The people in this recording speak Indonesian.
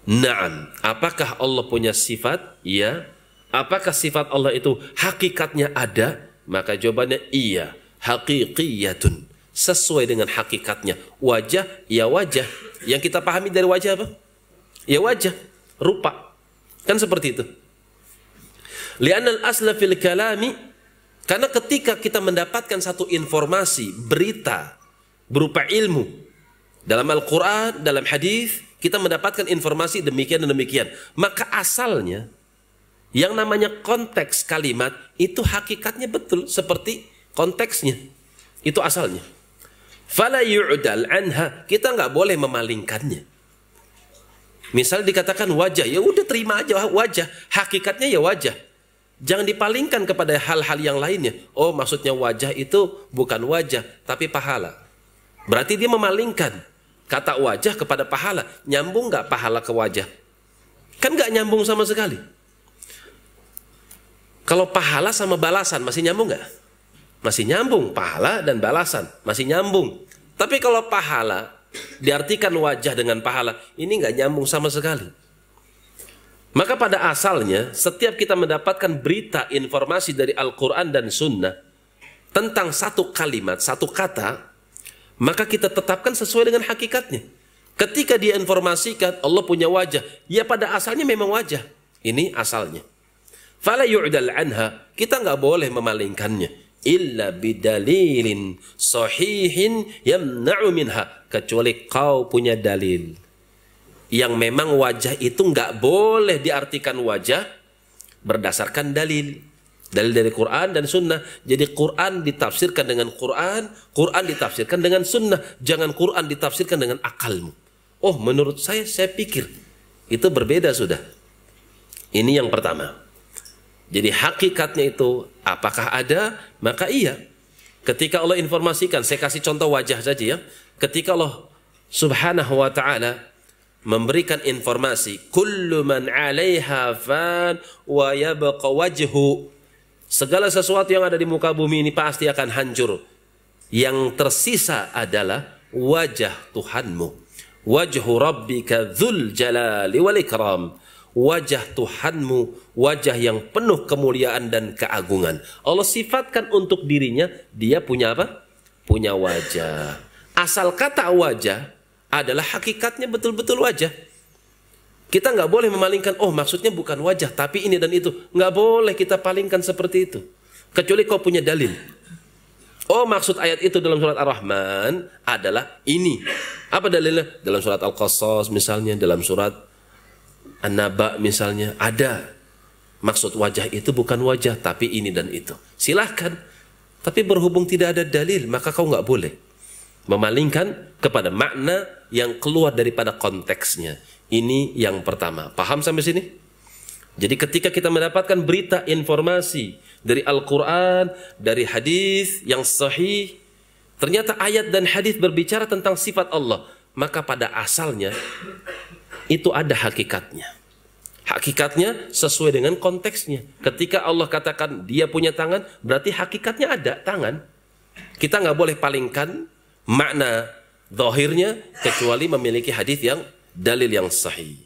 Naam. Apakah Allah punya sifat? Ya. Apakah sifat Allah itu hakikatnya ada? Maka jawabannya iya. Haqiqiyatun. Sesuai dengan hakikatnya. Wajah, ya wajah. Yang kita pahami dari wajah apa? Ya wajah. Rupa. Kan seperti itu. Li'anna al-asla fil kalami. Karena ketika kita mendapatkan satu informasi, berita, berupa ilmu. Dalam Al-Quran, dalam hadis, kita mendapatkan informasi demikian dan demikian. Maka asalnya, yang namanya konteks kalimat, itu hakikatnya betul seperti konteksnya. Itu asalnya. Fala yu'dal anha. Kita nggak boleh memalingkannya. Misal dikatakan wajah, ya udah terima aja wajah. Hakikatnya ya wajah. Jangan dipalingkan kepada hal-hal yang lainnya. Oh, maksudnya wajah itu bukan wajah, tapi pahala. Berarti dia memalingkan kata wajah kepada pahala. Nyambung nggak pahala ke wajah? Kan nggak nyambung sama sekali. Kalau pahala sama balasan masih nyambung nggak? Masih nyambung. Pahala dan balasan masih nyambung. Tapi kalau pahala diartikan wajah dengan pahala, ini nggak nyambung sama sekali. Maka pada asalnya, setiap kita mendapatkan berita, informasi dari Al-Quran dan Sunnah tentang satu kalimat, satu kata, maka kita tetapkan sesuai dengan hakikatnya. Ketika dia informasikan Allah punya wajah, ya pada asalnya memang wajah. Ini asalnya. Fala yu'dal anha, kita nggak boleh memalingkannya. Illa bidalilin sahihin yamna'u minha, kecuali kau punya dalil yang memang wajah itu nggak boleh diartikan wajah berdasarkan dalil. Dalil dari Quran dan Sunnah. Jadi Quran ditafsirkan dengan Quran, Quran ditafsirkan dengan Sunnah. Jangan Quran ditafsirkan dengan akalmu. Oh, menurut saya pikir itu berbeda sudah. Ini yang pertama. Jadi hakikatnya itu apakah ada? Maka iya. Ketika Allah informasikan, saya kasih contoh wajah saja ya. Ketika Allah Subhanahu wa ta'ala memberikan informasi, kullu man 'alaiha fan wa yabqa wajhu. Segala sesuatu yang ada di muka bumi ini pasti akan hancur. Yang tersisa adalah wajah Tuhanmu. Wajhu rabbika dzul jalali wal ikram. Wajah Tuhanmu, wajah yang penuh kemuliaan dan keagungan. Allah sifatkan untuk dirinya, dia punya apa? Punya wajah. Asal kata wajah adalah hakikatnya betul-betul wajah. Kita nggak boleh memalingkan, oh maksudnya bukan wajah, tapi ini dan itu. Nggak boleh kita palingkan seperti itu. Kecuali kau punya dalil. Oh maksud ayat itu dalam surat Ar-Rahman adalah ini. Apa dalilnya? Dalam surat Al-Qasas misalnya, dalam surat An-Naba misalnya, ada. Maksud wajah itu bukan wajah, tapi ini dan itu. Silahkan. Tapi berhubung tidak ada dalil, maka kau nggak boleh memalingkan kepada makna yang keluar daripada konteksnya. Ini yang pertama. Paham sampai sini? Jadi ketika kita mendapatkan berita, informasi dari Al-Quran, dari hadis yang sahih, ternyata ayat dan hadis berbicara tentang sifat Allah, maka pada asalnya itu ada hakikatnya. Hakikatnya sesuai dengan konteksnya. Ketika Allah katakan dia punya tangan, berarti hakikatnya ada tangan. Kita nggak boleh palingkan makna zahirnya kecuali memiliki hadis yang dalil yang sahih.